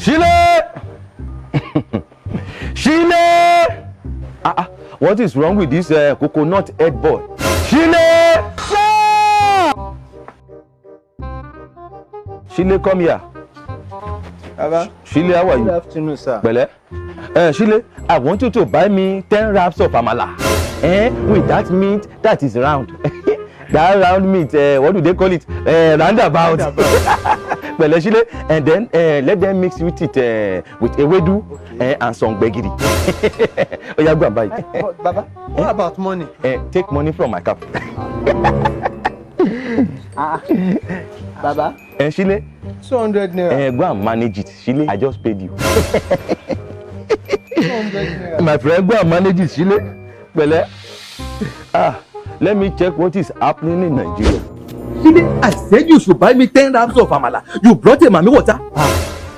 Shile! Shile! What is wrong with this coconut head boy? Shile! Shile, come here. Baba. Shile, how are you? Good afternoon, sir. Bele? Shile, I want you to buy me 10 wraps of amala. With that meat that is round. That round meat, what do they call it? Roundabout. Bele, Shile, and then let them mix with it with ewedu and some gbegiri. Oh, yeah, go and buy it. Baba, what about money? Take money from my cap. Baba. Shile, 200 naira. go and manage it. Shile, I just paid you. 200 naira. My friend, go and manage it. Shile, Bele. Let me check what is happening in Nigeria. Shile, I said you should buy me 10 wraps of amala. You brought a mami water.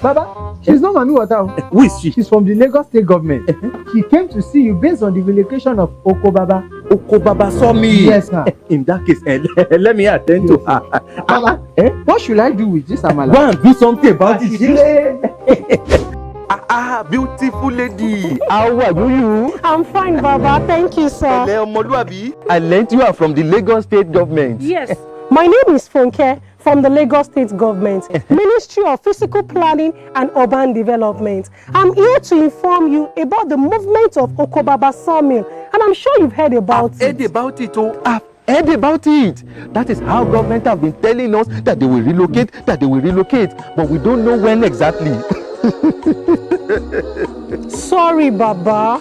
Baba, she's not Mami Water. Who is she? She's from the Lagos State government. She came to see you based on the relocation of Oko-Baba Sawmill. Yes, sir. In that case, let me attend to her. Baba, what should I do with this amala? Go and do something about it. Beautiful lady. How are you? I'm fine, Baba. Thank you, sir. I learned you are from the Lagos State government. Yes. My name is Funke from the Lagos State government, Ministry of Physical Planning and Urban Development. I'm here to inform you about the movement of Oko-Baba Sawmill, and I'm sure you've heard about it. I've heard about it, oh. I've heard about it. That is how government have been telling us that they will relocate, but we don't know when exactly. Sorry, Baba.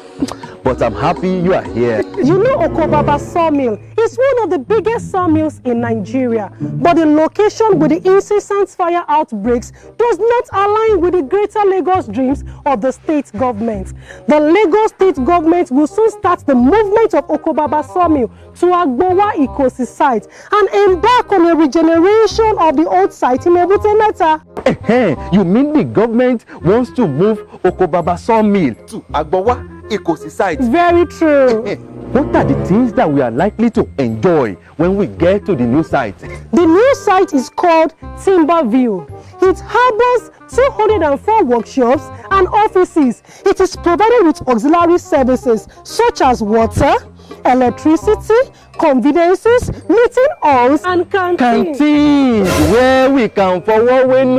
But I'm happy you are here. You know Oko-Baba Sawmill is one of the biggest sawmills in Nigeria, but the location with the incessant fire outbreaks does not align with the greater Lagos dreams of the state government. The Lagos state government will soon start the movement of Oko-Baba Sawmill to Agbowa-Ikosi site and embark on a regeneration of the old site in Ebute-Metta. You mean the government wants to move Oko-Baba Sawmill to Agbowa-Ikosi site? Very true. What are the things that we are likely to enjoy when we get to the new site? The new site is called Timberview. It harbors 204 workshops and offices. It is provided with auxiliary services such as water, electricity, conveniences, meeting halls, and Canteens, where we can forward when.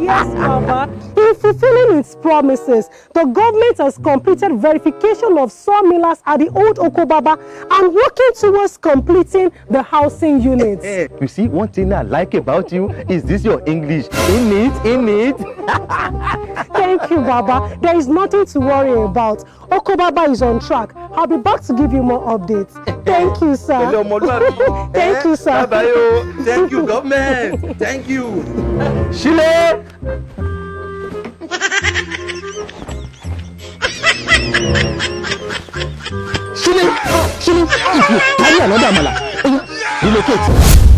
Yes, Baba. In fulfilling its promises, the government has completed verification of sawmillers at the old Oko-Baba and working towards completing the housing units. You see, one thing I like about you is this your English. In it. Thank you, Baba. There is nothing to worry about. Oko-Baba is on track. I'll be back to give you more updates. Thank you, sir. Thank you, sir. Bye-bye. Thank you, government. Thank you. Shile! Shile! If you carry another amala, relocate.